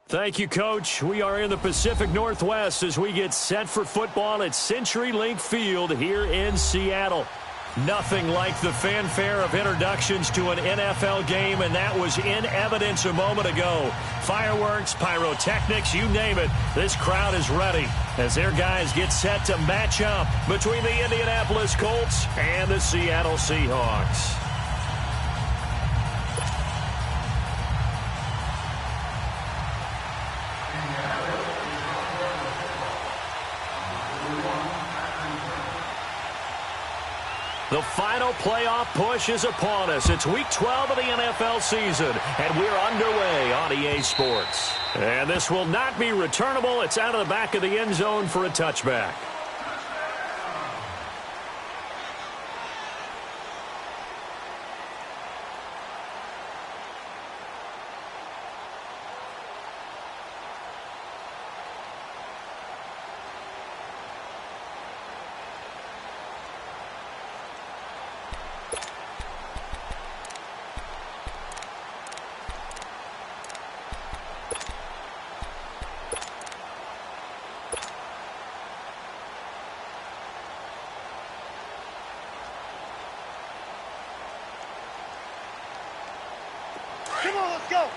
Thank you, Coach. We are in the Pacific Northwest as we get set for football at CenturyLink Field here in Seattle. Nothing like the fanfare of introductions to an NFL game, and that was in evidence a moment ago. Fireworks, pyrotechnics, you name it. This crowd is ready as their guys get set to match up between the Indianapolis Colts and the Seattle Seahawks. The final playoff push is upon us. It's Week 12 of the NFL season, and we're underway on EA Sports. And this will not be returnable. It's out of the back of the end zone for a touchback. Come on, let's go.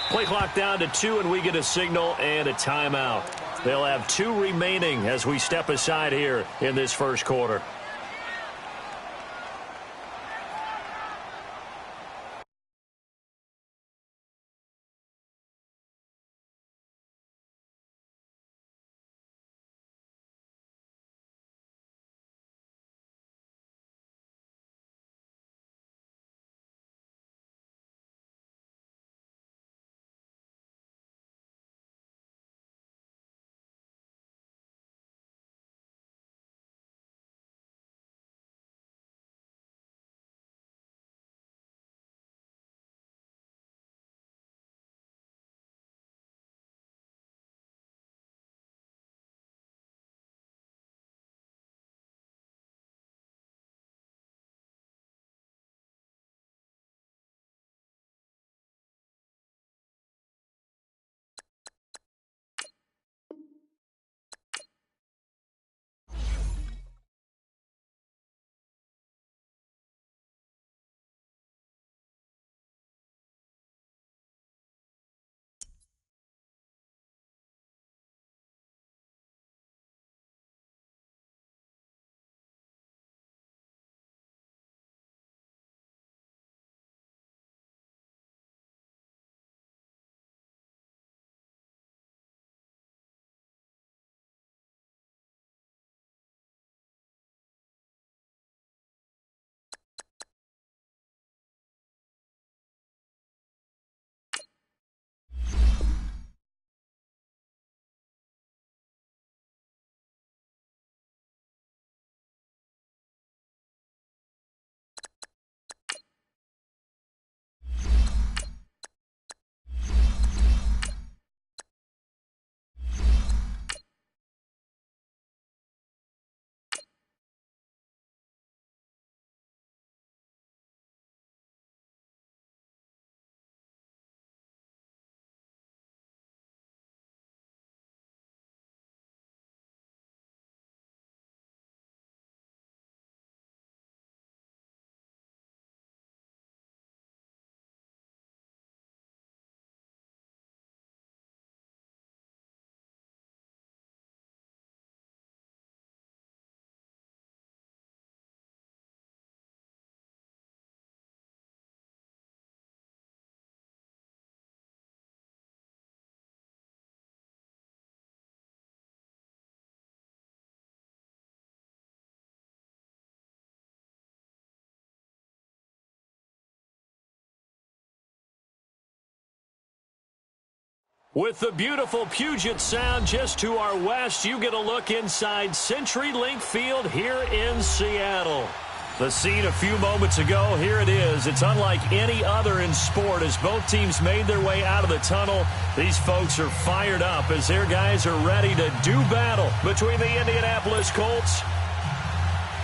Play clock down to 2, and we get a signal and a timeout. They'll have 2 remaining as we step aside here in this first quarter. With the beautiful Puget Sound just to our west, you get a look inside CenturyLink Field here in Seattle. The scene a few moments ago, here it is. It's unlike any other in sport as both teams made their way out of the tunnel. These folks are fired up as their guys are ready to do battle between the Indianapolis Colts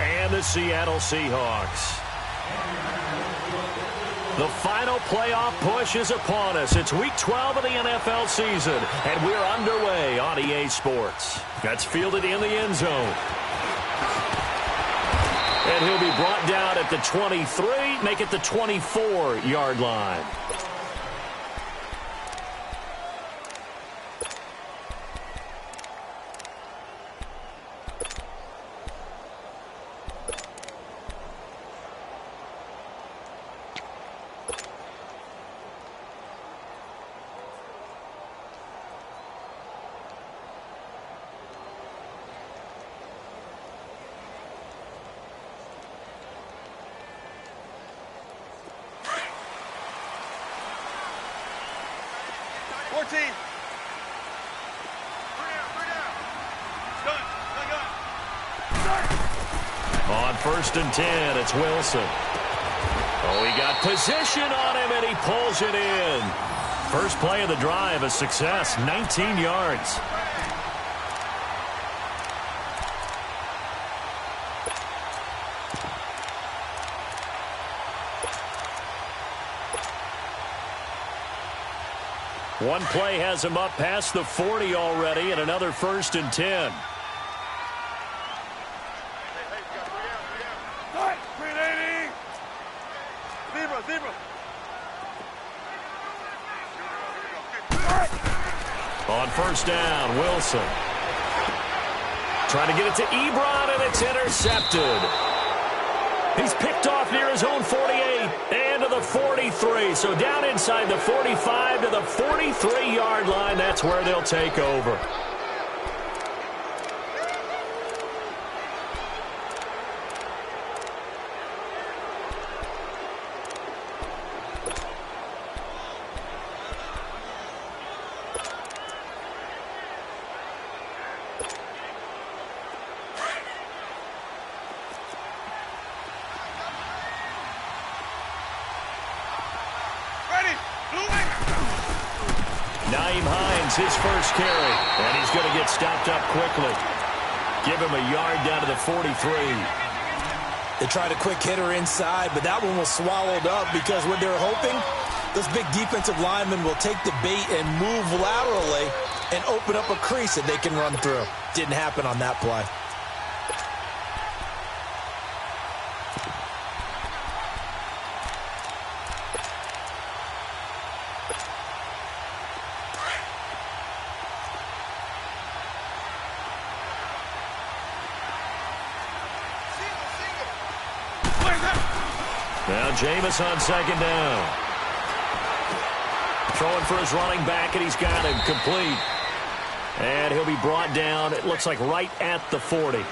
and the Seattle Seahawks. The final playoff push is upon us. It's Week 12 of the NFL season, and we're underway on EA Sports. That's fielded in the end zone. And he'll be brought down at the 23, make it the 24-yard line. On 1st and 10, it's Wilson. Oh, he got position on him, and he pulls it in. First play of the drive, a success, 19 yards. One play has him up past the 40 already, and another 1st and 10. On 1st down, Wilson. Trying to get it to Ebron, and it's intercepted. He's picked off near his own 48 and to the 43. So down inside the 45 to the 43-yard line. That's where they'll take over. His first carry, and he's going to get stopped up quickly. Give him a yard down to the 43. They tried a quick hitter inside, but that one was swallowed up because what they're hoping, those big defensive linemen will take the bait and move laterally and open up a crease that they can run through. Didn't happen on that play. Now Jameis on 2nd down. Throwing for his running back, and he's got him complete. And he'll be brought down, it looks like right at the 40.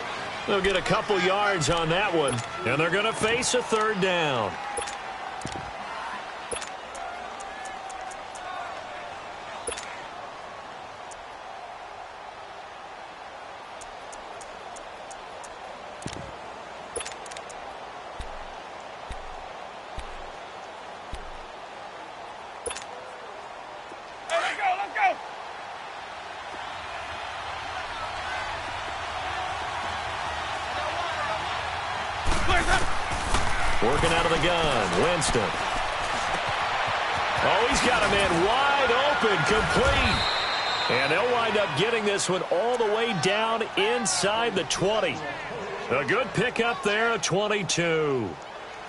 They'll get a couple yards on that one, and they're going to face a 3rd down. Working out of the gun, Winston. Oh, he's got a man wide open, complete. And they'll wind up getting this one all the way down inside the 20. A good pickup there, a 22.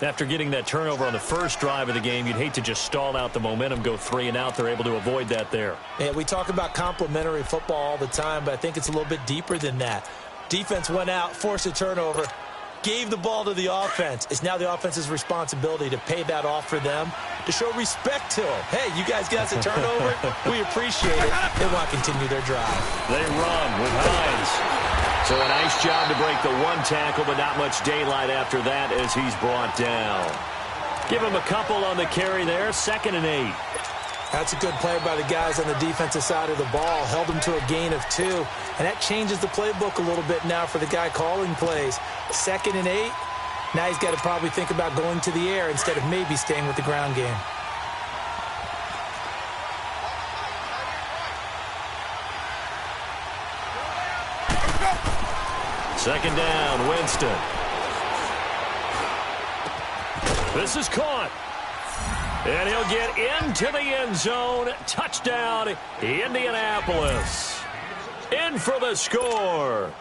After getting that turnover on the first drive of the game, you'd hate to just stall out the momentum, go 3 and out. They're able to avoid that there. Yeah, we talk about complementary football all the time, but I think it's a little bit deeper than that. Defense went out, forced a turnover, gave the ball to the offense. It's now the offense's responsibility to pay that off for them, to show respect to them. Hey, you guys got us a turnover. We appreciate it. They want to continue their drive. They run with Hines. So a nice job to break the 1 tackle, but not much daylight after that as he's brought down. Give him a couple on the carry there, 2nd and 8. That's a good play by the guys on the defensive side of the ball. Held them to a gain of 2. And that changes the playbook a little bit now for the guy calling plays. 2nd and 8. Now he's got to probably think about going to the air instead of maybe staying with the ground game. Second down, Winston. This is caught. And he'll get into the end zone. Touchdown, Indianapolis. In for the score.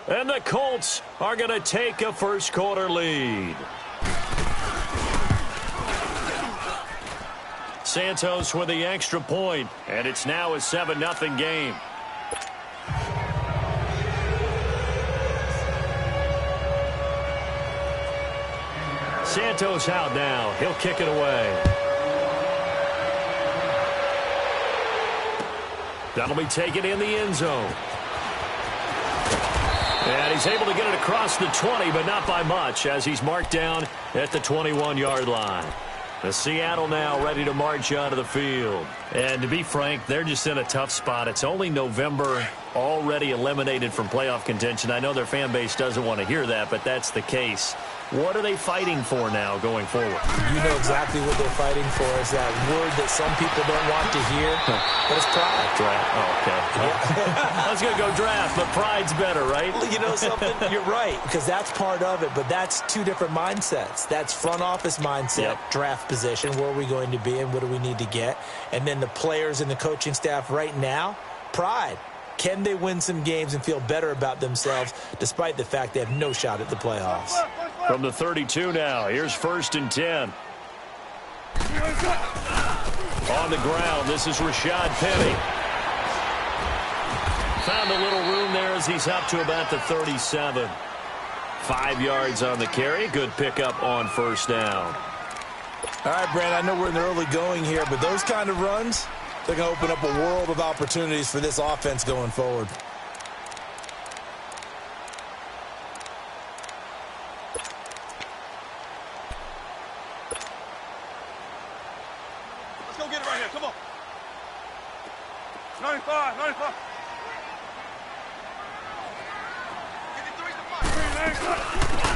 And the Colts are going to take a first-quarter lead. Santos with the extra point, and it's now a 7-0 game. Santos out now. He'll kick it away. That'll be taken in the end zone. And he's able to get it across the 20, but not by much, as he's marked down at the 21-yard line. The Seattle now ready to march onto the field. And to be frank, they're just in a tough spot. It's only November, already eliminated from playoff contention. I know their fan base doesn't want to hear that, but that's the case. What are they fighting for now going forward? You know exactly what they're fighting for. Is that word that some people don't want to hear, but it's pride. Draft. Oh, okay. Yeah. I was going to go draft, but pride's better, right? You know something? You're right, because that's part of it, but that's two different mindsets. That's front office mindset, draft position, where are we going to be and what do we need to get? And then the players and the coaching staff right now, pride. Can they win some games and feel better about themselves despite the fact they have no shot at the playoffs? From the 32 now, here's 1st and 10. On the ground, this is Rashad Penny. Found a little room there as he's up to about the 37. 5 yards on the carry. Good pickup on 1st down. All right, Brand, I know we're in the early going here, but those kind of runs, they're going to open up a world of opportunities for this offense going forward. Let's go get it right here. Come on. 95, 95.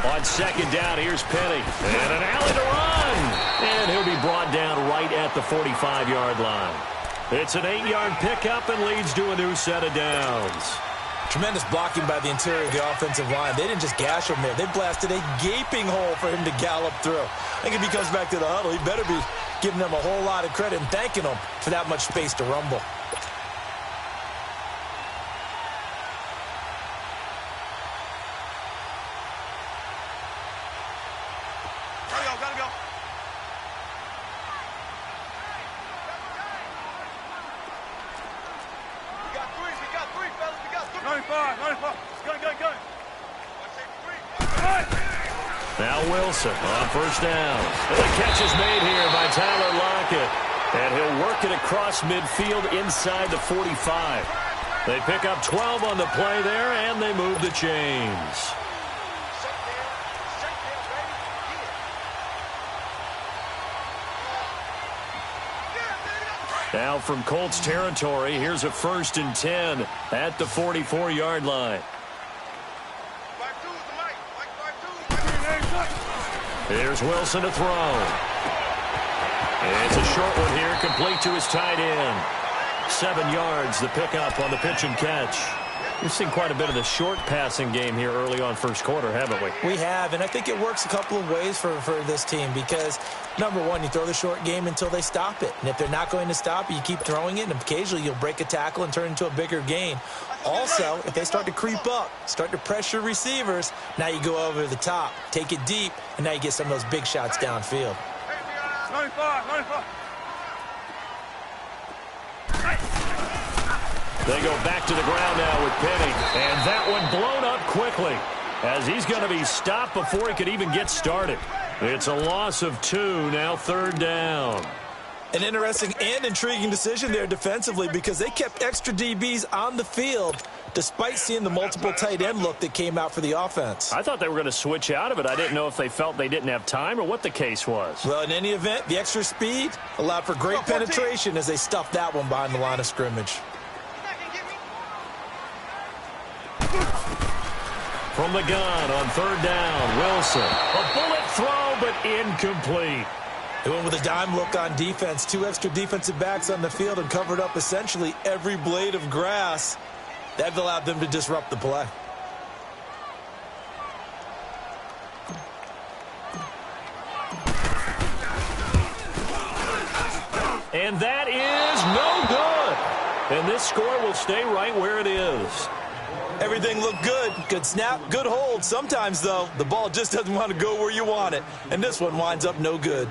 On 2nd down, here's Penny. And an alley to run. And he'll be brought down right at the 45-yard line. It's an 8-yard pickup and leads to a new set of downs. Tremendous blocking by the interior of the offensive line. They didn't just gash him there. They blasted a gaping hole for him to gallop through. I think if he comes back to the huddle, he better be giving them a whole lot of credit and thanking them for that much space to rumble. Gotta go. We got three, fellas. We got three. 95. Gun. Now Wilson on 1st down. And the catch is made here by Tyler Lockett. And he'll work it across midfield inside the 45. They pick up 12 on the play there, and they move the chains. Now from Colts territory, here's a 1st and 10 at the 44-yard line. Here's Wilson to throw. It's a short one here, complete to his tight end. 7 yards, the pickup on the pitch and catch. We've seen quite a bit of the short passing game here early on 1st quarter, haven't we? We have, and I think it works a couple of ways for this team because, number one, you throw the short game until they stop it. And if they're not going to stop it, you keep throwing it, and occasionally you'll break a tackle and turn into a bigger gain. Also, if they start to creep up, start to pressure receivers, now you go over the top, take it deep, and now you get some of those big shots downfield. 95. They go back to the ground now with Penny. And that one blown up quickly as he's going to be stopped before he could even get started. It's a loss of 2, now 3rd down. An interesting and intriguing decision there defensively because they kept extra DBs on the field despite seeing the multiple tight end look that came out for the offense. I thought they were going to switch out of it. I didn't know if they felt they didn't have time or what the case was. Well, in any event, the extra speed allowed for great penetration as they stuffed that one behind the line of scrimmage. From the gun on 3rd down, Wilson. A bullet throw, but incomplete. They went with a dime look on defense. 2 extra defensive backs on the field and covered up essentially every blade of grass. That allowed them to disrupt the play. And that is no good. And this score will stay right where it is. Everything looked good. Good snap, good hold. Sometimes, though, the ball just doesn't want to go where you want it. And this one winds up no good.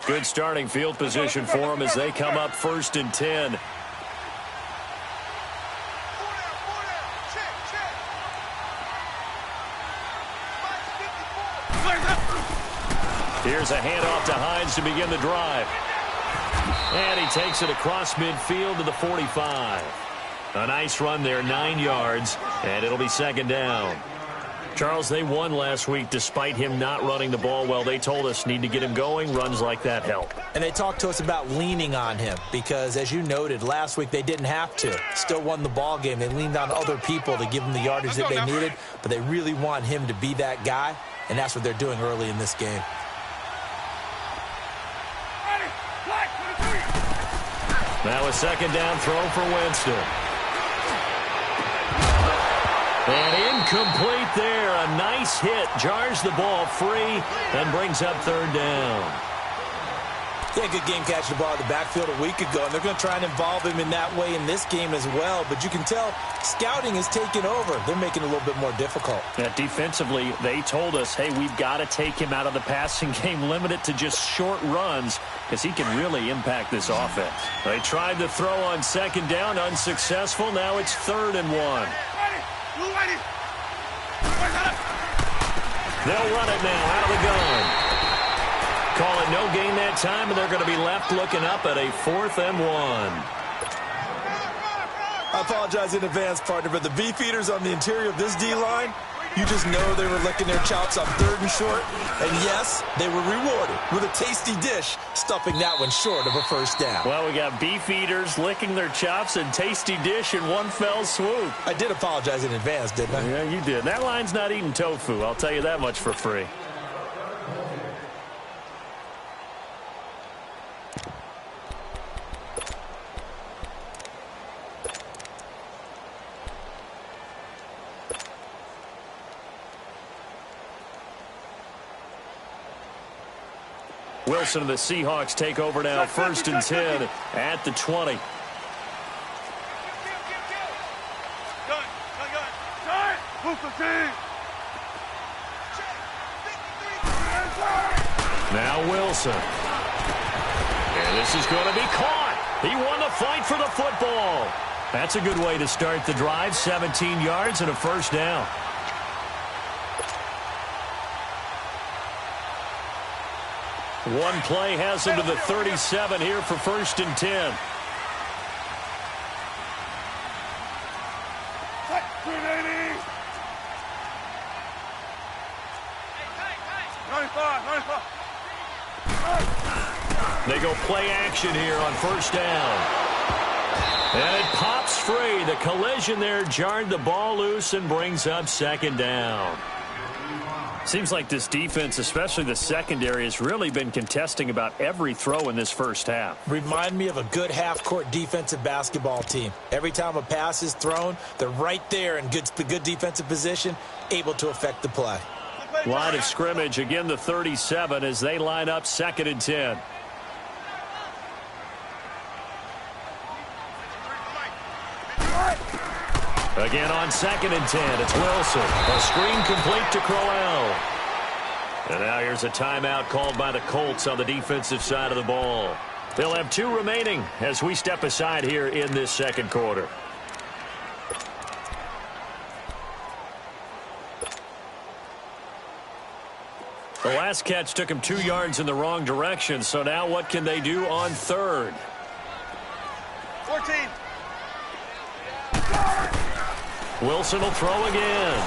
Good starting field position for them as they come up 1st and 10. Here's a handoff to Hines to begin the drive. And he takes it across midfield to the 45. A nice run there, 9 yards, and it'll be 2nd down. Charles, they won last week despite him not running the ball well. They told us need to get him going. Runs like that help. And they talked to us about leaning on him because, as you noted, last week they didn't have to. Still won the ball game. They leaned on other people to give them the yardage that they needed, but they really want him to be that guy, and that's what they're doing early in this game. Now a 2nd down throw for Winston. And incomplete there. A nice hit. Jars the ball free and brings up 3rd down. Yeah, good game catching the ball in the backfield a week ago, and they're going to try and involve him in that way in this game as well. But you can tell scouting is taking over. They're making it a little bit more difficult. Yeah, defensively, they told us, hey, we've got to take him out of the passing game, limit it to just short runs because he can really impact this offense. They tried to throw on 2nd down, unsuccessful. Now it's 3rd and 1. They'll run it now out of the gun. Call it no gain that time, and they're going to be left looking up at a 4th and 1. I apologize in advance, partner, but the beefeaters on the interior of this D-line, you just know they were licking their chops on 3rd and short. And yes, they were rewarded with a tasty dish, stuffing that one short of a 1st down. Well, we got beefeaters licking their chops and tasty dish in one fell swoop. I did apologize in advance, didn't I? Yeah, you did. That line's not eating tofu. I'll tell you that much for free. Wilson and the Seahawks take over now, 1st and 10 at the 20. Now Wilson. And this is going to be caught. He won the fight for the football. That's a good way to start the drive. 17 yards and a 1st down. One play has him to the 37 here for 1st and 10. They go play action here on 1st down. And it pops free. The collision there jarred the ball loose and brings up 2nd down. Seems like this defense, especially the secondary, has really been contesting about every throw in this 1st half. Remind me of a good half-court defensive basketball team. Every time a pass is thrown, they're right there in good defensive position, able to affect the play. Line of scrimmage, again the 37 as they line up 2nd and 10. Again on 2nd and 10, it's Wilson. A screen complete to Crowell. And now here's a timeout called by the Colts on the defensive side of the ball. They'll have 2 remaining as we step aside here in this 2nd quarter. The last catch took him 2 yards in the wrong direction, so now what can they do on 3rd? 14. Wilson will throw again.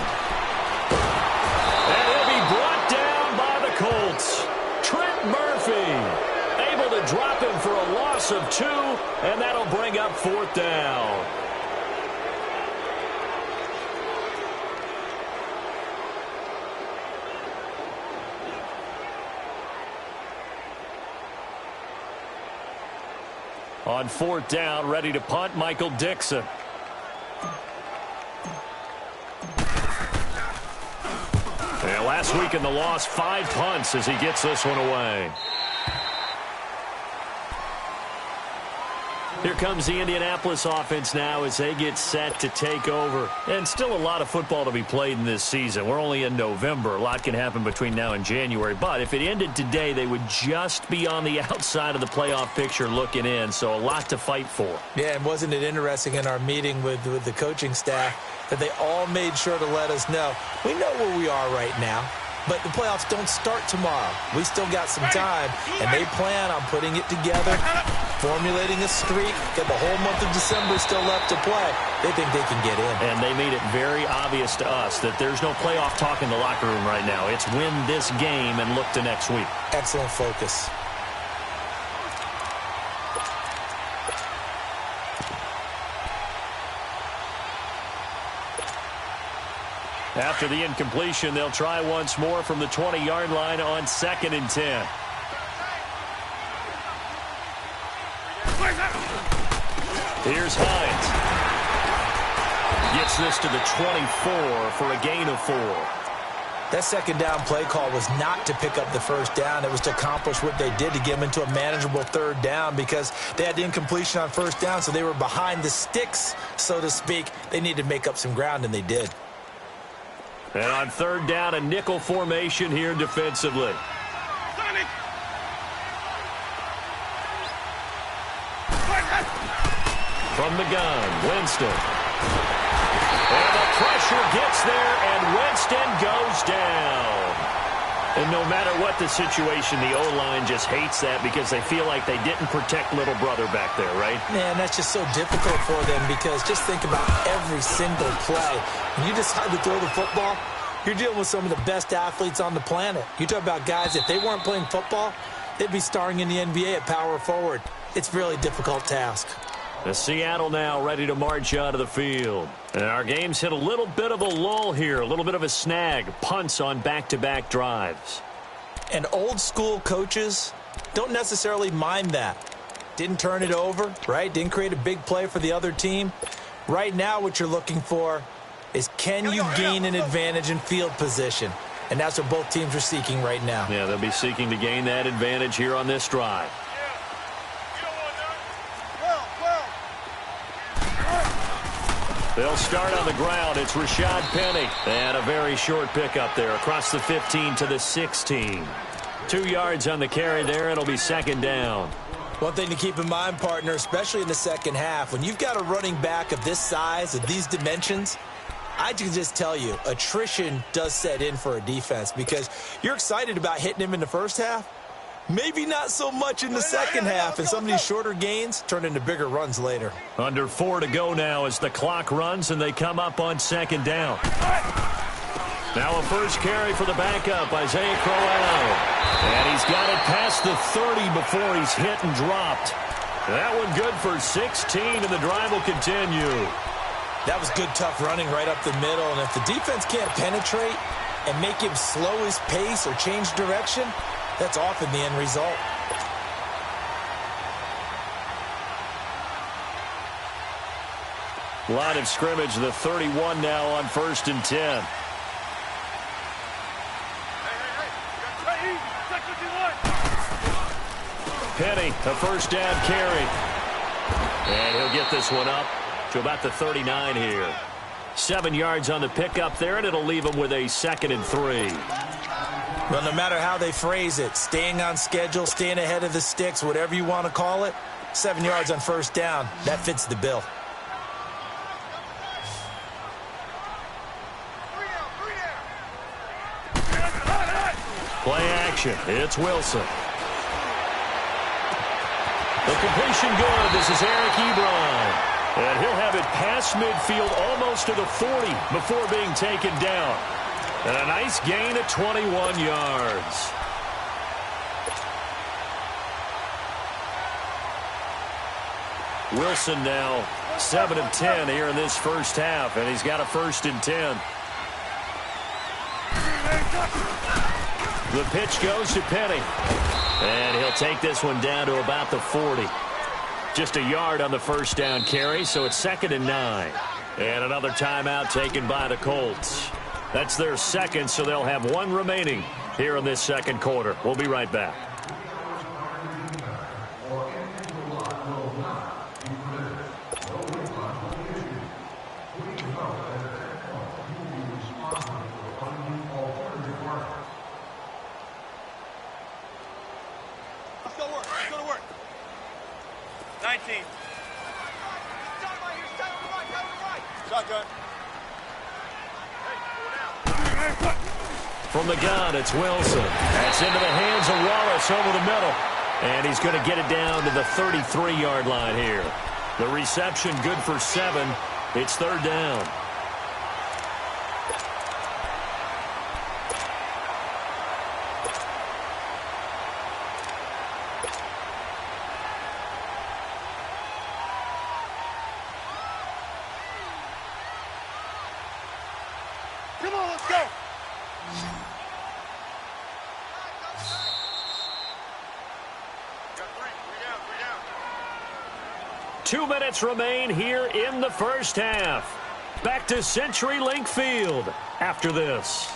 And he'll be brought down by the Colts. Trent Murphy able to drop him for a loss of 2, and that'll bring up 4th down. On 4th down, ready to punt, Michael Dixon. And last week in the loss, 5 punts as he gets this one away. Here comes the Indianapolis offense now as they get set to take over. And still a lot of football to be played in this season. We're only in November. A lot can happen between now and January. But if it ended today, they would just be on the outside of the playoff picture looking in. So a lot to fight for. Yeah, and wasn't it interesting in our meeting with the coaching staff that they all made sure to let us know, we know where we are right now, but the playoffs don't start tomorrow. We still got some time, and they plan on putting it together, formulating a streak, get the whole month of December still left to play. They think they can get in. And they made it very obvious to us that there's no playoff talk in the locker room right now. It's win this game and look to next week. Excellent focus. After the incompletion, they'll try once more from the 20-yard line on 2nd and 10. Here's Hines. Gets this to the 24 for a gain of 4. That 2nd down play call was not to pick up the 1st down. It was to accomplish what they did to get them into a manageable 3rd down because they had the incompletion on 1st down, so they were behind the sticks, so to speak. They needed to make up some ground, and they did. And on 3rd down, a nickel formation here defensively. From the gun, Winston. And the pressure gets there, and Winston goes down. And no matter what the situation, the O-line just hates that because they feel like they didn't protect little brother back there, right? Man, that's just so difficult for them because just think about every single play. When you decide to throw the football, you're dealing with some of the best athletes on the planet. You talk about guys, if they weren't playing football, they'd be starring in the NBA at power forward. It's a really difficult task. The Seattle now ready to march out of the field. And our game's hit a little bit of a lull here, a little bit of a snag. Punts on back-to-back drives. And old school coaches don't necessarily mind that. Didn't turn it over, right? Didn't create a big play for the other team. Right now what you're looking for is can you gain an advantage in field position? And that's what both teams are seeking right now. Yeah, they'll be seeking to gain that advantage here on this drive. They'll start on the ground. It's Rashad Penny. And a very short pickup there across the 15 to the 16. 2 yards on the carry there. It'll be 2nd down. One thing to keep in mind, partner, especially in the second half, when you've got a running back of this size, of these dimensions, I can just tell you, attrition does set in for a defense because you're excited about hitting him in the first half. Maybe not so much in the second half, and some of these shorter gains turn into bigger runs later. Under 4 to go now as the clock runs and they come up on 2nd down. Now a first carry for the backup, Isaiah Crowell. And he's got it past the 30 before he's hit and dropped. That one good for 16, and the drive will continue. That was good, tough running right up the middle, and if the defense can't penetrate and make him slow his pace or change direction, that's often the end result. Line of scrimmage, the 31 now on 1st and 10. Penny, a first down carry. And he'll get this one up to about the 39 here. 7 yards on the pickup there, and it'll leave him with a 2nd and 3. Well, no matter how they phrase it, staying on schedule, staying ahead of the sticks, whatever you want to call it, 7 yards on first down, that fits the bill. Play action. It's Wilson. The completion good. This is Eric Ebron. And he'll have it past midfield almost to the 40 before being taken down. And a nice gain of 21 yards. Wilson now 7 of 10 here in this first half, and he's got a 1st and 10. The pitch goes to Penny. And he'll take this one down to about the 40. Just a yard on the first down carry, so it's 2nd and 9. And another timeout taken by the Colts. That's their second, so they'll have one remaining here in this second quarter. We'll be right back. Let's go to work. 19. Shotgun. From the gun, it's Wilson. That's into the hands of Wallace over the middle. And he's going to get it down to the 33-yard line here. The reception good for 7. It's 3rd down. Come on, let's go. Got three down. 2 minutes remain here in the first half. Back to CenturyLink Field after this.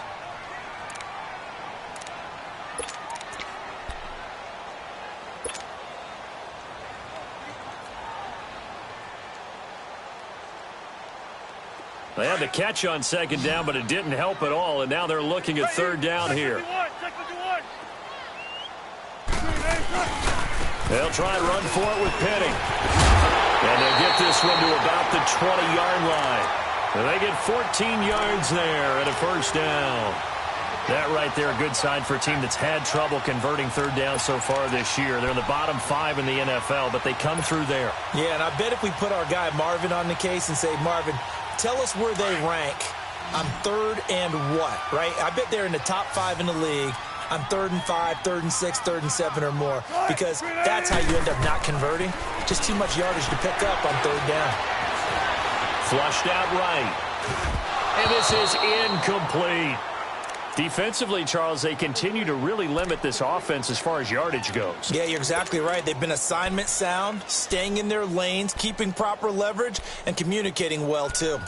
They had the catch on 2nd down, but it didn't help at all, and now they're looking at 3rd down here. They'll try and run for it with Penning. And they'll get this one to about the 20-yard line. And they get 14 yards there and a first down. That right there, a good sign for a team that's had trouble converting 3rd down so far this year. They're in the bottom 5 in the NFL, but they come through there. Yeah, and I bet if we put our guy Marvin on the case and say, Marvin, tell us where they rank on 3rd and what, right? I bet they're in the top 5 in the league on 3rd and 5, 3rd and 6, 3rd and 7 or more, because that's how you end up not converting. Just too much yardage to pick up on 3rd down. Flushed out right. And this is incomplete. Defensively, Charles, they continue to really limit this offense as far as yardage goes. Yeah, you're exactly right. They've been assignment sound, staying in their lanes, keeping proper leverage, and communicating well, too.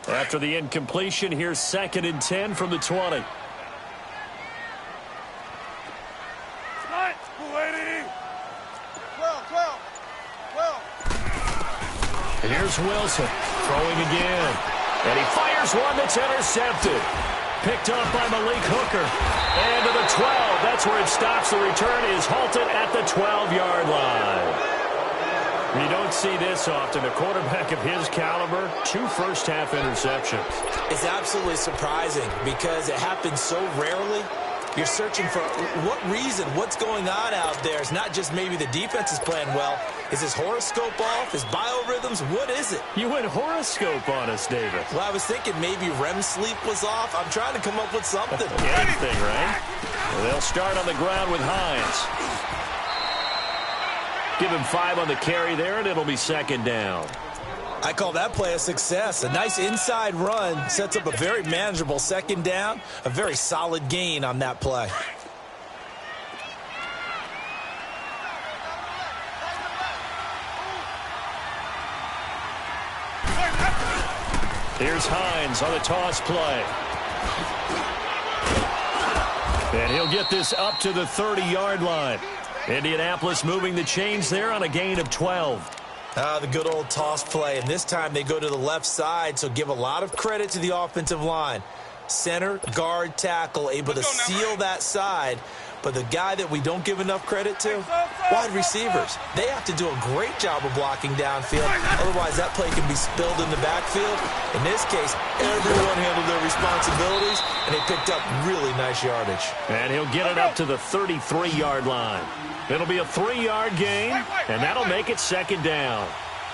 After the incompletion, here's 2nd and 10 from the 20. And here's Wilson throwing again. And he fires one that's intercepted. Picked up by Malik Hooker. And to the 12. That's where it stops. The return is halted at the 12-yard line. You don't see this often. A quarterback of his caliber, 2 first-half interceptions. It's absolutely surprising because it happens so rarely. You're searching for what reason, what's going on out there. It's not just maybe the defense is playing well. Is his horoscope off? His biorhythms? What is it? You went horoscope on us, David. Well, I was thinking maybe REM sleep was off. I'm trying to come up with something. Anything, right? Well, they'll start on the ground with Hines. Give him 5 on the carry there, and it'll be 2nd down. I call that play a success. A nice inside run sets up a very manageable 2nd down. A very solid gain on that play. Here's Hines on the toss play. And he'll get this up to the 30-yard line. Indianapolis moving the chains there on a gain of 12. The good old toss play, and this time they go to the left side, so give a lot of credit to the offensive line. Center, guard, tackle, able to seal that side. But the guy that we don't give enough credit to, wide receivers. They have to do a great job of blocking downfield. Otherwise, that play can be spilled in the backfield. In this case, everyone handled their responsibilities, and they picked up really nice yardage. And he'll get it up to the 33-yard line. It'll be a 3-yard gain, and that'll make it 2nd down.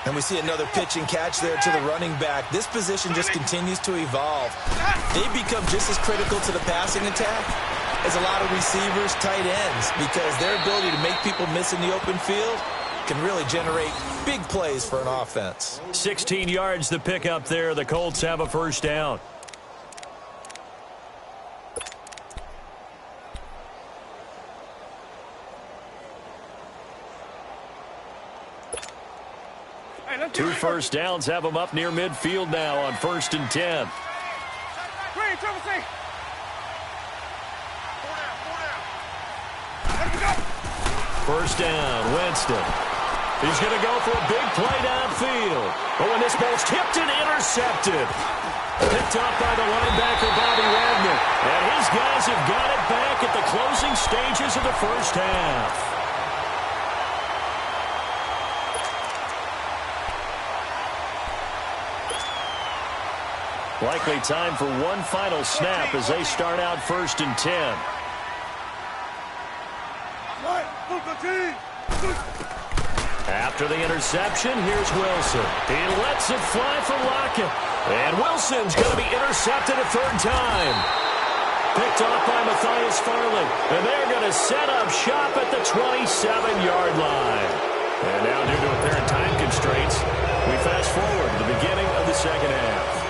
And we see another pitch and catch there to the running back. This position just continues to evolve. They become just as critical to the passing attack as a lot of receivers, tight ends, because their ability to make people miss in the open field can really generate big plays for an offense. 16 yards to pick up there. The Colts have a first down. Two first downs have them up near midfield now on 1st and 10. First down, Winston. He's going to go for a big play downfield. But when this ball's tipped and intercepted. Picked up by the linebacker, Bobby Wagner. And his guys have got it back at the closing stages of the first half. Likely time for one final snap as they start out 1st and 10. After the interception, here's Wilson. He lets it fly for Lockett. And Wilson's going to be intercepted a 3rd time. Picked off by Matthias Farley. And they're going to set up shop at the 27-yard line. And now, due to apparent time constraints, we fast forward to the beginning of the second half.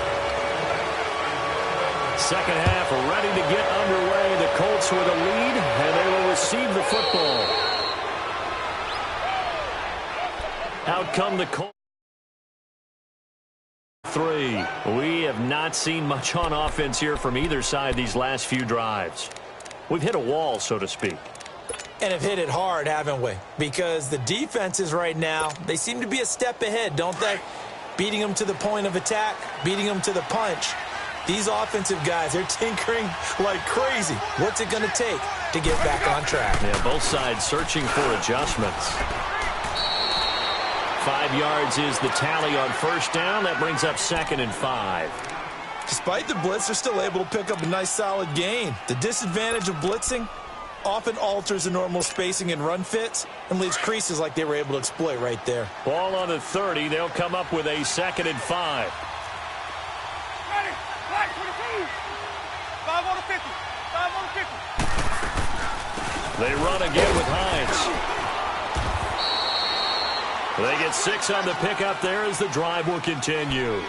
Second half ready to get underway. The Colts with a lead, and they will receive the football. Out come the Colts. 3. We have not seen much on offense here from either side these last few drives. We've hit a wall, so to speak. And have hit it hard, haven't we? Because the defenses right now, they seem to be a step ahead, don't they? Beating them to the point of attack, beating them to the punch. These offensive guys, they're tinkering like crazy. What's it going to take to get back on track? Yeah, both sides searching for adjustments. 5 yards is the tally on first down. That brings up 2nd and 5. Despite the blitz, they're still able to pick up a nice solid gain. The disadvantage of blitzing often alters the normal spacing and run fits and leaves creases like they were able to exploit right there. Ball on the 30. They'll come up with a 2nd and 5. 5 on the 50. 5 on the 50. They run again with Hines. They get 6 on the pickup there as the drive will continue.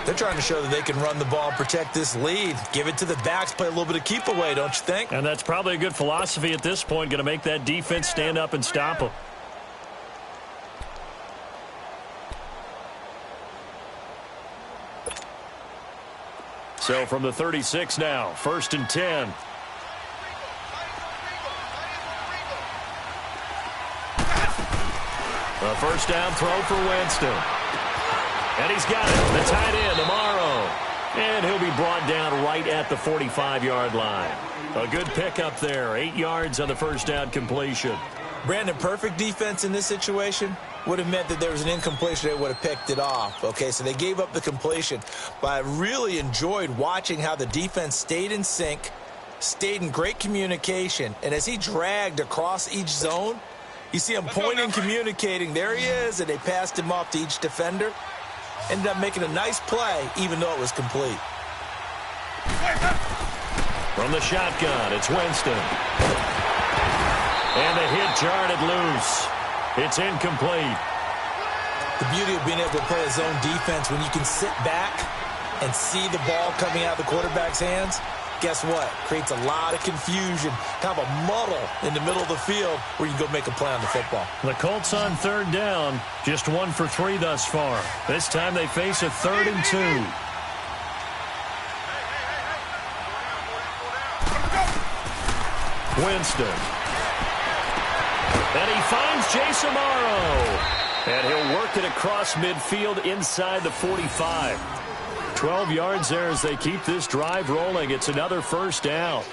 They're trying to show that they can run the ball and protect this lead. Give it to the backs, play a little bit of keep away, don't you think? And that's probably a good philosophy at this point, going to make that defense stand up and stop them. So from the 36 now, 1st and 10. A first down throw for Winston. And he's got it. The tight end, Amaro. And he'll be brought down right at the 45-yard line. A good pickup there. 8 yards on the first down completion. Brandon, perfect defense in this situation would have meant that there was an incompletion. They would have picked it off. Okay, so they gave up the completion. But I really enjoyed watching how the defense stayed in sync, stayed in great communication. And as he dragged across each zone, you see him pointing, communicating. There he is, and they passed him off to each defender. Ended up making a nice play, even though it was complete. From the shotgun, it's Winston. And the hit jarred it loose. It's incomplete. The beauty of being able to play a zone defense when you can sit back and see the ball coming out of the quarterback's hands, guess what? Creates a lot of confusion, kind of a muddle in the middle of the field where you can go make a play on the football. The Colts on 3rd down, just 1 for 3 thus far. This time they face a 3rd and 2. Winston. And he finds Jace Amaro. And he'll work it across midfield inside the 45. 12 yards there as they keep this drive rolling. It's another first down.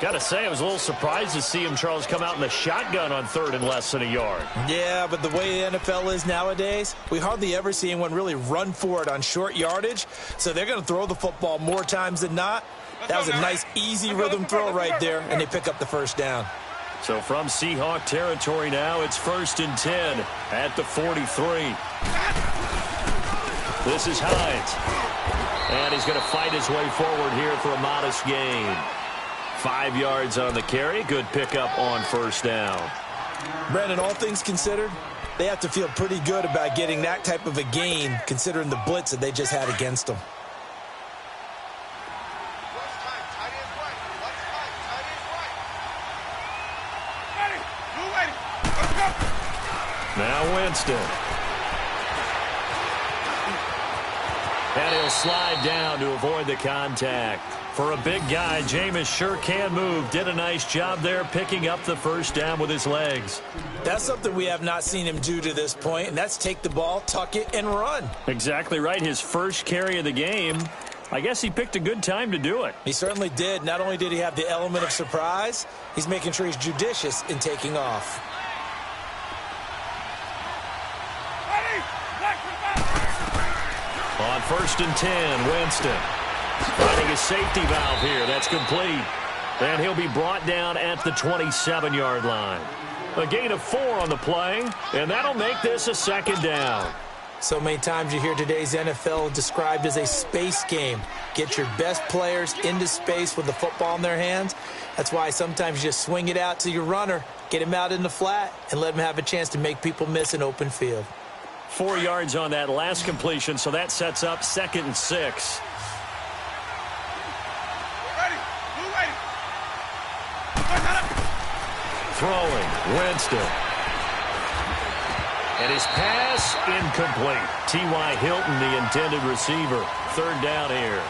Got to say, I was a little surprised to see him, Charles, come out in the shotgun on 3rd and less than a yard. Yeah, but the way the NFL is nowadays, we hardly ever see anyone really run for it on short yardage. So they're going to throw the football more times than not. That was a nice, easy rhythm throw right there, and they pick up the first down. So from Seahawk territory now, it's 1st and 10 at the 43. This is Hines. And he's going to fight his way forward here for a modest gain. 5 yards on the carry. Good pickup on first down. Brandon, all things considered, They have to feel pretty good about getting that type of a gain, considering the blitz that they just had against them. Now Winston. And he'll slide down to avoid the contact. For a big guy, Jameis sure can move. Did a nice job there picking up the first down with his legs. That's something we have not seen him do to this point, and that's take the ball, tuck it, and run. Exactly right. His first carry of the game. I guess he picked a good time to do it. He certainly did. Not only did he have the element of surprise, he's making sure he's judicious in taking off. On 1st and 10, Winston. Finding a safety valve here. That's complete. And he'll be brought down at the 27-yard line. A gain of 4 on the play, and that'll make this a 2nd down. So many times you hear today's NFL described as a space game. Get your best players into space with the football in their hands. That's why sometimes you just swing it out to your runner, get him out in the flat, and let him have a chance to make people miss an open field. 4 yards on that last completion, so that sets up 2nd and 6. Throwing, Winston. And his pass incomplete. T.Y. Hilton, the intended receiver. 3rd down here.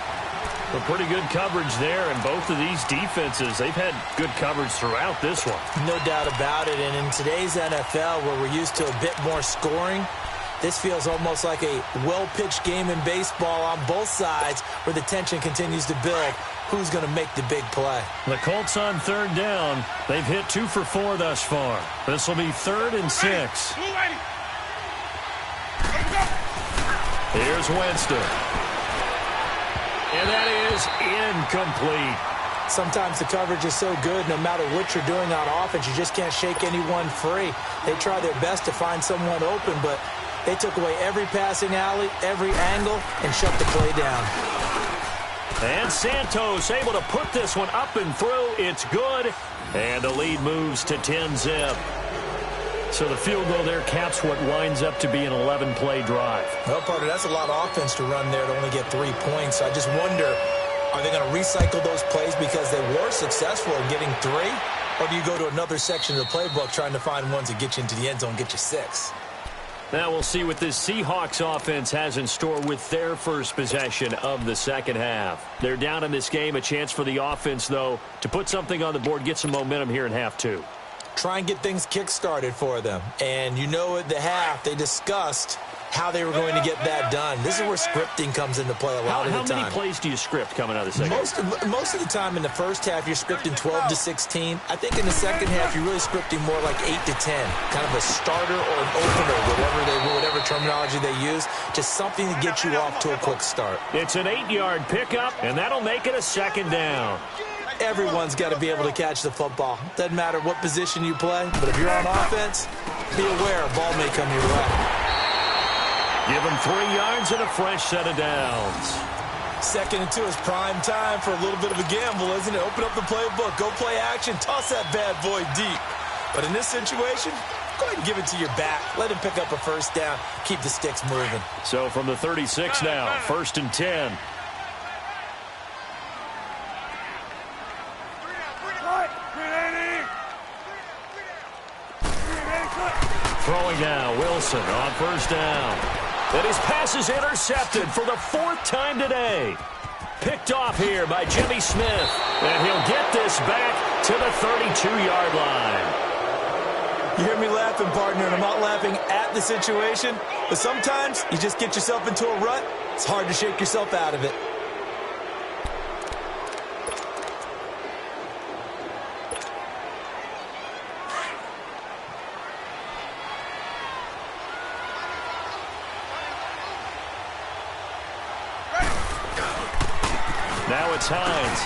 But pretty good coverage there, and both of these defenses, they've had good coverage throughout this one. No doubt about it, and in today's NFL, where we're used to a bit more scoring, this feels almost like a well-pitched game in baseball on both sides where the tension continues to build. Who's going to make the big play? The Colts on 3rd down. They've hit 2 for 4 thus far. This will be 3rd and 6. Here's Winston. And that is incomplete. Sometimes the coverage is so good, no matter what you're doing on offense, you just can't shake anyone free. They try their best to find someone open, but they took away every passing alley, every angle, and shut the play down. And Santos able to put this one up and through. It's good. And the lead moves to 10-zip. So the field goal there caps what winds up to be an 11-play drive. Well, partner, that's a lot of offense to run there to only get 3 points. I just wonder, are they going to recycle those plays because they were successful in getting 3? Or do you go to another section of the playbook trying to find ones that get you into the end zone and get you 6? Now we'll see what this Seahawks offense has in store with their first possession of the second half. They're down in this game. A chance for the offense, though, to put something on the board, get some momentum here in half 2. Try and get things kick-started for them. And you know at the half, they discussed how they were going to get that done. This is where scripting comes into play a lot of the time. How many plays do you script coming out of the second half? Most of the time in the first half, you're scripting 12 to 16. I think in the second half, you're really scripting more like 8 to 10. Kind of a starter or an opener, whatever terminology they use. Just something to get you off to a quick start. It's an 8-yard pickup, and that'll make it a 2nd down. Everyone's got to be able to catch the football. Doesn't matter what position you play, but if you're on offense, be aware a ball may come your way. Give him 3 yards and a fresh set of downs. 2nd and 2 is prime time for a little bit of a gamble, isn't it? Open up the playbook, go play action, toss that bad boy deep. But in this situation, go ahead and give it to your back. Let him pick up a first down, keep the sticks moving. So from the 36 now, 1st and 10. Throwing now, Wilson on 1st down. And his pass is intercepted for the 4th time today. Picked off here by Jimmy Smith. And he'll get this back to the 32-yard line. You hear me laughing, partner, and I'm not laughing at the situation. But sometimes you just get yourself into a rut. It's hard to shake yourself out of it. Now it's Hines.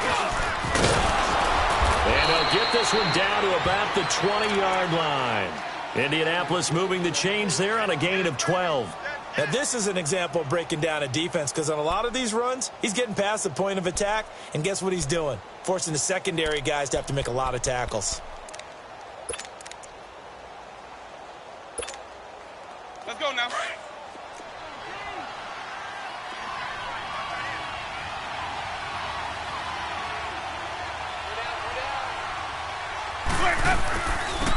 And he'll get this one down to about the 20-yard line. Indianapolis moving the chains there on a gain of 12. Now, this is an example of breaking down a defense because on a lot of these runs, he's getting past the point of attack, and guess what he's doing? Forcing the secondary guys to have to make a lot of tackles.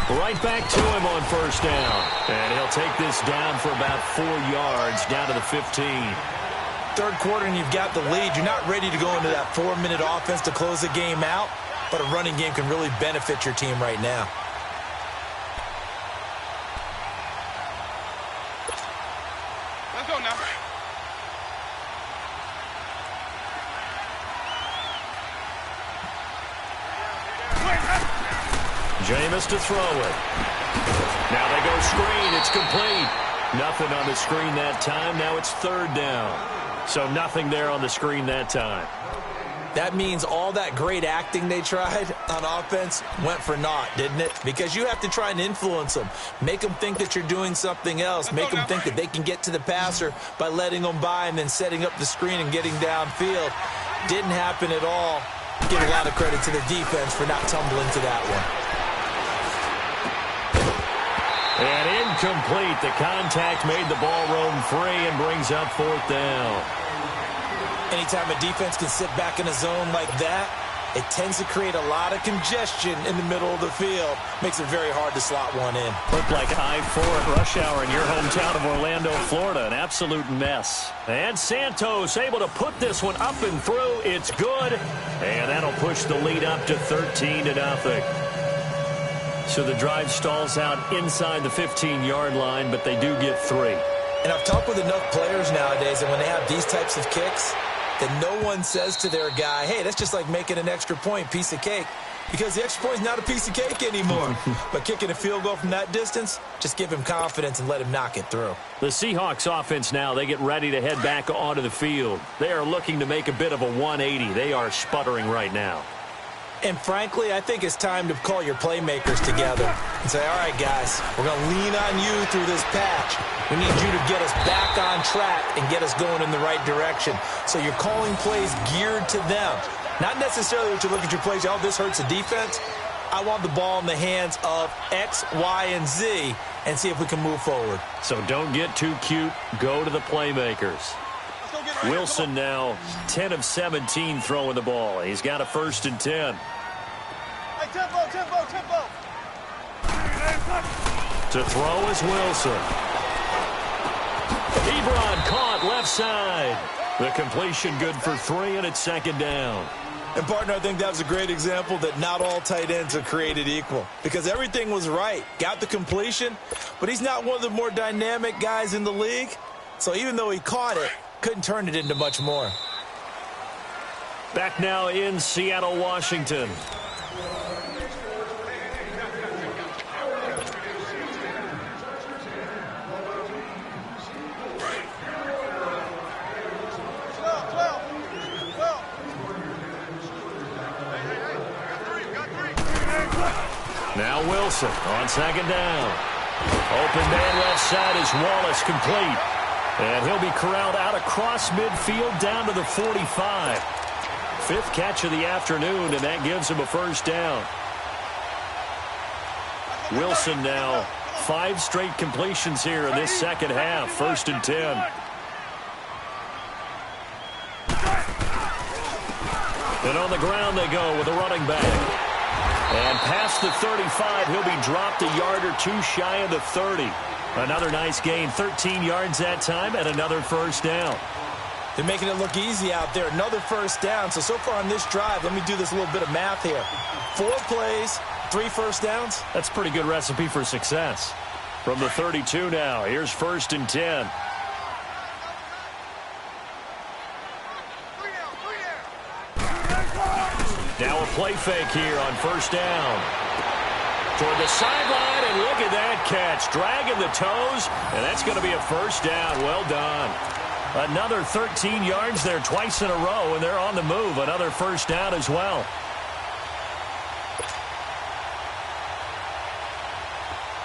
Right back to him on first down. And he'll take this down for about 4 yards, down to the 15. Third quarter and you've got the lead. You're not ready to go into that 4-minute offense to close the game out, but a running game can really benefit your team right now. Let's go now. Jameis to throw it. Now they go screen. It's complete. Nothing on the screen that time. Now it's third down. So nothing there on the screen that time. That means all that great acting they tried on offense went for naught, didn't it? Because you have to try and influence them. Make them think that you're doing something else. Make them think that they can get to the passer by letting them by and then setting up the screen and getting downfield. Didn't happen at all. Give a lot of credit to the defense for not tumbling to that one. And incomplete. The contact made the ball roam free and brings up fourth down. Anytime a defense can sit back in a zone like that, it tends to create a lot of congestion in the middle of the field. Makes it very hard to slot one in. Looked like I-4 at rush hour in your hometown of Orlando, Florida. An absolute mess. And Santos able to put this one up and through. It's good. And that'll push the lead up to 13-0. So the drive stalls out inside the 15-yard line, but they do get 3. And I've talked with enough players nowadays that when they have these types of kicks, that no one says to their guy, hey, that's just like making an extra point, piece of cake. Because the extra point is not a piece of cake anymore. But kicking a field goal from that distance, just give him confidence and let him knock it through. The Seahawks offense now, they get ready to head back onto the field. They are looking to make a bit of a 180. They are sputtering right now. And frankly, I think it's time to call your playmakers together and say, all right, guys, we're going to lean on you through this patch. We need you to get us back on track and get us going in the right direction. So you're calling plays geared to them. Not necessarily that you look at your plays, oh, this hurts the defense. I want the ball in the hands of X, Y, and Z and see if we can move forward. So don't get too cute. Go to the playmakers. Wilson now 10 of 17 throwing the ball. He's got a 1st and 10. Hey, tempo. To throw is Wilson. Ebron caught left side. The completion good for 3, and it's 2nd down. And, partner, I think that was a great example that not all tight ends are created equal. Because everything was right. Got the completion, but he's not one of the more dynamic guys in the league. So even though he caught it, couldn't turn it into much more. Back now in Seattle, Washington. Now Wilson on 2nd down. Open man left side is Wallace, complete. And he'll be corralled out across midfield down to the 45. 5th catch of the afternoon, and that gives him a 1st down. Wilson now 5 straight completions here in this second half. 1st and 10. And on the ground they go with a running back. And past the 35, he'll be dropped a yard or 2 shy of the 30. Another nice gain, 13 yards that time, and another 1st down. They're making it look easy out there. Another 1st down. So far on this drive, let me do this little bit of math here. 4 plays, 3 1st downs. That's a pretty good recipe for success. From the 32 now, here's 1st and 10. Now a play fake here on 1st down. Toward the sideline, and look at that catch. Dragging the toes, and that's going to be a 1st down. Well done. Another 13 yards there twice in a row, and they're on the move. Another 1st down as well.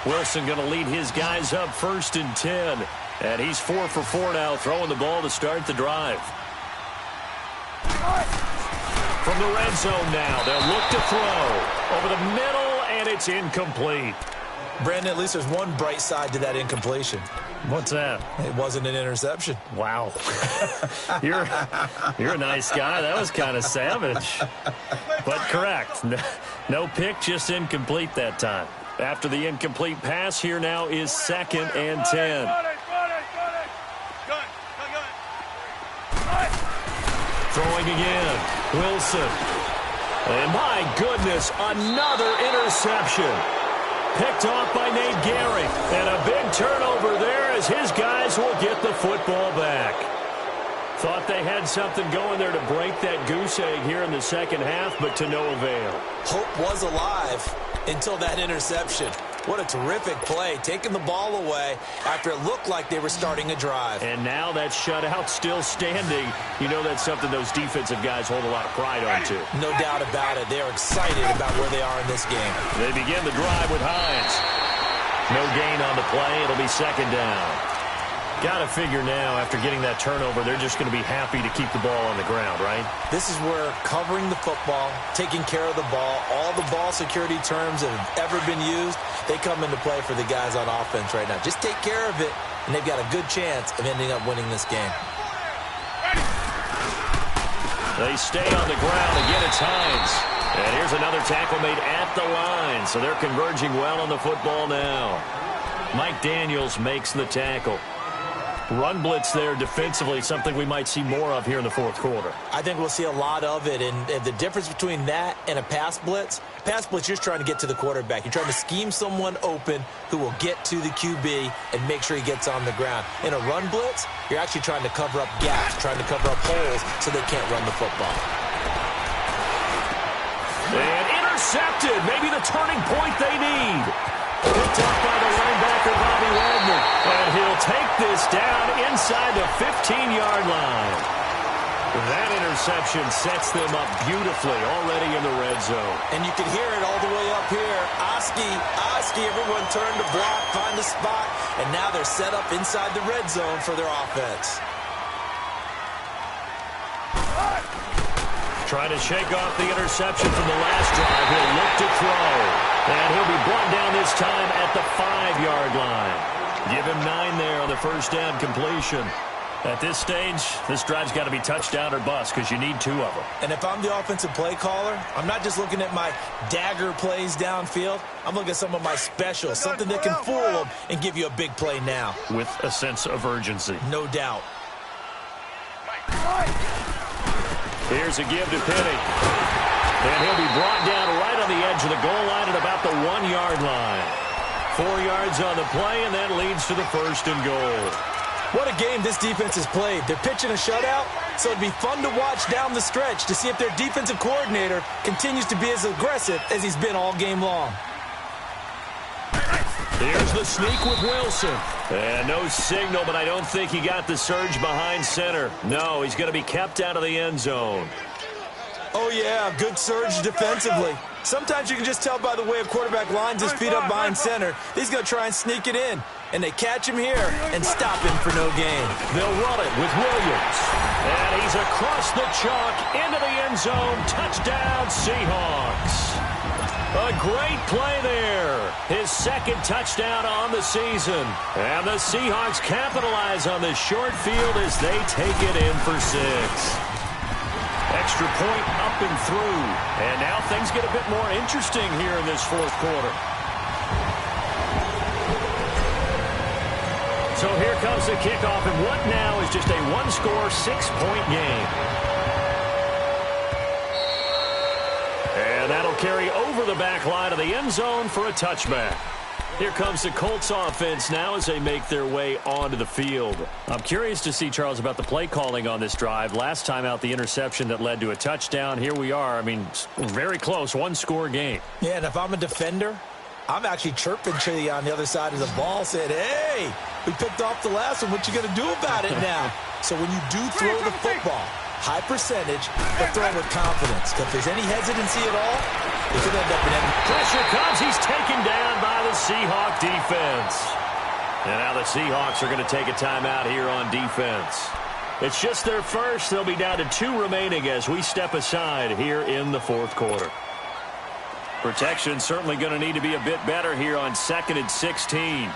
Wilson going to lead his guys up 1st and 10. And he's 4 for 4 now, throwing the ball to start the drive. From the red zone now, they'll look to throw. Over the middle, and it's incomplete. Brandon, at least there's one bright side to that incompletion. What's that? It wasn't an interception. Wow. You're a nice guy. That was kind of savage. But correct. No pick, just incomplete that time. After the incomplete pass, here now is 2nd and 10. Throwing again. Wilson. And my goodness, another interception. Picked off by Nate Gehrig. And a big turnover there as his guys will get the football back. Thought they had something going there to break that goose egg here in the second half, but to no avail. Hope was alive until that interception. What a terrific play, taking the ball away after it looked like they were starting a drive. And now that shutout still standing. You know that's something those defensive guys hold a lot of pride on, too. No doubt about it. They are excited about where they are in this game. They begin the drive with Hines. No gain on the play. It'll be 2nd down. Got to figure now, after getting that turnover, they're just going to be happy to keep the ball on the ground, right? This is where covering the football, taking care of the ball, all the ball security terms that have ever been used, they come into play for the guys on offense right now. Just take care of it, and they've got a good chance of ending up winning this game. They stay on the ground. Again, it's Hines. And here's another tackle made at the line, so they're converging well on the football now. Mike Daniels makes the tackle. Run blitz there defensively, something we might see more of here in the fourth quarter. I think we'll see a lot of it, and the difference between that and a pass blitz, you're just trying to get to the quarterback. You're trying to scheme someone open who will get to the QB and make sure he gets on the ground. In a run blitz, you're actually trying to cover up gaps, trying to cover up holes so they can't run the football. And intercepted, maybe the turning point they need. Picked up by the linebacker, Bobby Wagner. And he'll take this down inside the 15-yard line. That interception sets them up beautifully already in the red zone. And you can hear it all the way up here. Oski, everyone turned to block, find the spot, and now they're set up inside the red zone for their offense. Trying to shake off the interception from the last drive. He'll look to throw. And he'll be brought down this time at the 5-yard line. Give him 9 there on the first down completion. At this stage, this drive's got to be touchdown or bust because you need 2 of them. And if I'm the offensive play caller, I'm not just looking at my dagger plays downfield. I'm looking at some of my specials, something that can fool them and give you a big play now. With a sense of urgency. No doubt. Here's a give to Penny. And he'll be brought down right on the edge of the goal line at about the 1-yard line. 4 yards on the play, and that leads to the 1st and goal. What a game this defense has played. They're pitching a shutout, so it'd be fun to watch down the stretch to see if their defensive coordinator continues to be as aggressive as he's been all game long. Here's the sneak with Wilson. And no signal, but I don't think he got the surge behind center. No, he's going to be kept out of the end zone. Oh, yeah, good surge defensively. Sometimes you can just tell by the way a quarterback lines his feet up behind center. He's going to try and sneak it in. And they catch him here and stop him for no gain. They'll run it with Williams. And he's across the chalk into the end zone. Touchdown, Seahawks. A great play there. His 2nd touchdown on the season. And the Seahawks capitalize on this short field as they take it in for 6. Extra point up and through. And now things get a bit more interesting here in this fourth quarter. So here comes the kickoff, and what now is just a 1-score, 6-point game. And that'll carry over the back line of the end zone for a touchback. Here comes the Colts offense now as they make their way onto the field. I'm curious to see, Charles, about the play calling on this drive. Last time out, the interception that led to a touchdown. Here we are. I mean, very close, 1-score game. Yeah, and if I'm a defender, I'm actually chirping to you on the other side of the ball, saying, hey, we picked off the last one. What you going to do about it now? So when you do throw the football, high percentage, but throw with confidence. Because if there's any hesitancy at all, it could end up in any. Pressure comes. He's taken down by the Seahawk defense. And now the Seahawks are going to take a timeout here on defense. It's just their first. They'll be down to 2 remaining as we step aside here in the fourth quarter. Protection certainly going to need to be a bit better here on 2nd and 16.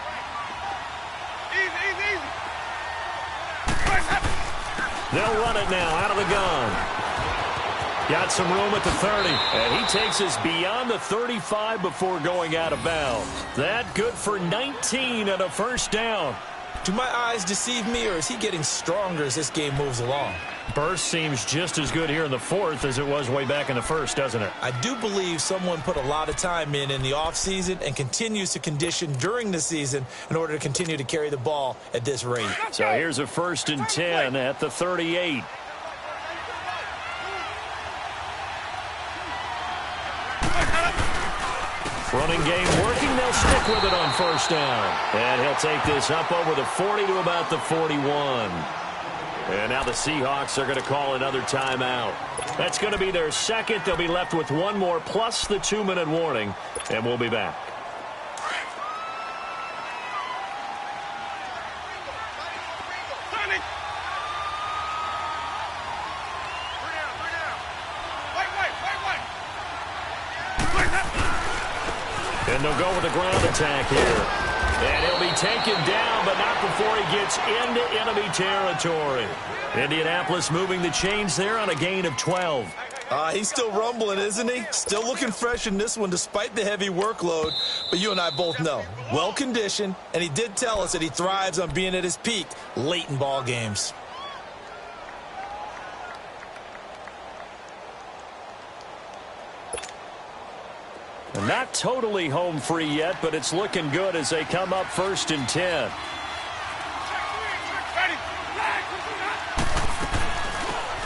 They'll run it now out of the gun. Got some room at the 30. And he takes us beyond the 35 before going out of bounds. That good for 19 and a first down. Do my eyes deceive me, or is he getting stronger as this game moves along? Burst seems just as good here in the fourth as it was way back in the first, doesn't it? I do believe someone put a lot of time in the offseason and continues to condition during the season in order to continue to carry the ball at this rate. So here's a 1st and 10 at the 38. Running game working. They'll stick with it on 1st down. And he'll take this up over the 40 to about the 41. And now the Seahawks are going to call another timeout. That's going to be their second. They'll be left with one more plus the 2-minute warning. And we'll be back. And they'll go with the ground attack here. And he'll be taken down, but not before he gets into enemy territory. Indianapolis moving the chains there on a gain of 12. He's still rumbling, isn't he? Still looking fresh in this one despite the heavy workload. But you and I both know, well-conditioned, and he did tell us that he thrives on being at his peak late in ball games. Not totally home free yet, but it's looking good as they come up 1st and 10.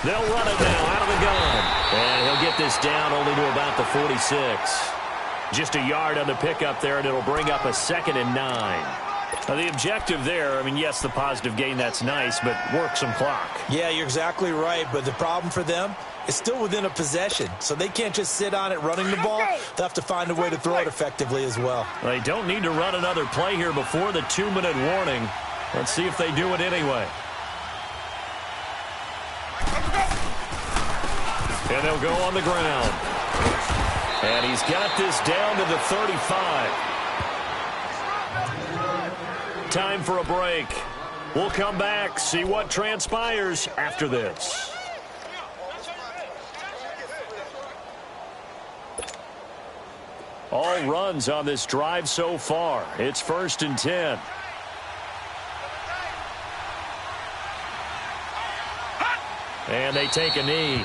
They'll run it now out of the gun. And he'll get this down only to about the 46. Just a yard on the pickup there, and it'll bring up a 2nd and 9. Now, the objective there, I mean, yes, the positive gain, that's nice, but work some clock. Yeah, you're exactly right, but the problem for them is still within a possession, so they can't just sit on it running the ball. They'll have to find a way to throw it effectively as well. They don't need to run another play here before the 2-minute warning. Let's see if they do it anyway. And they'll go on the ground. And he's got this down to the 35. Time for a break. We'll come back, see what transpires after this. All runs on this drive so far. It's 1st and 10. And they take a knee.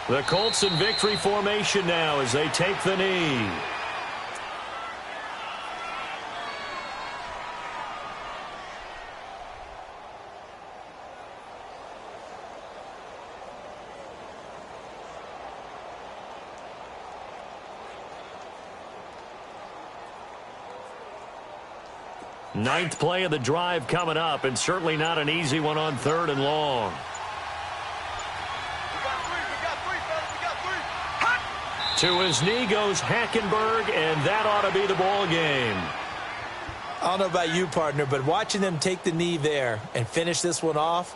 The Colts in victory formation now as they take the knee. Ninth play of the drive coming up, and certainly not an easy one on 3rd and long. To his knee goes Hackenberg, and that ought to be the ball game. I don't know about you, partner, but watching them take the knee there and finish this one off,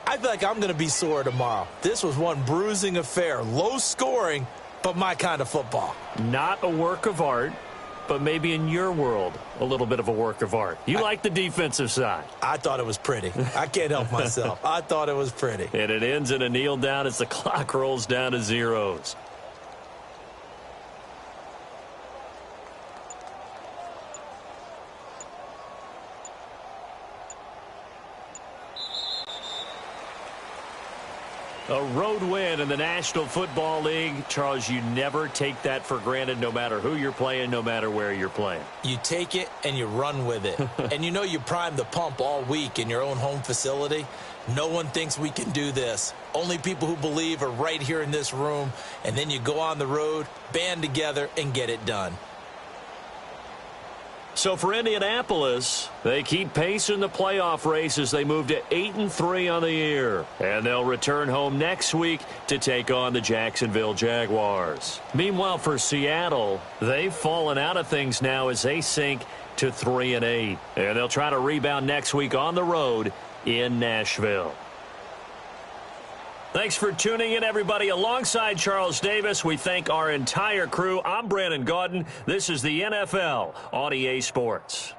I feel like I'm going to be sore tomorrow. This was one bruising affair. Low scoring, but my kind of football. Not a work of art, but maybe in your world, a little bit of a work of art. You like the defensive side. I thought it was pretty. I can't help myself. I thought it was pretty. And it ends in a kneel down as the clock rolls down to zeros. A road win in the National Football League. Charles, you never take that for granted, no matter who you're playing, no matter where you're playing. You take it and you run with it. And you know you primed the pump all week in your own home facility. No one thinks we can do this. Only people who believe are right here in this room. And then you go on the road, band together, and get it done. So for Indianapolis, they keep pace in the playoff race as they move to 8-3 on the year. And they'll return home next week to take on the Jacksonville Jaguars. Meanwhile, for Seattle, they've fallen out of things now as they sink to 3-8. And they'll try to rebound next week on the road in Nashville. Thanks for tuning in, everybody. Alongside Charles Davis, we thank our entire crew. I'm Brandon Gaudin. This is the NFL on EA Sports.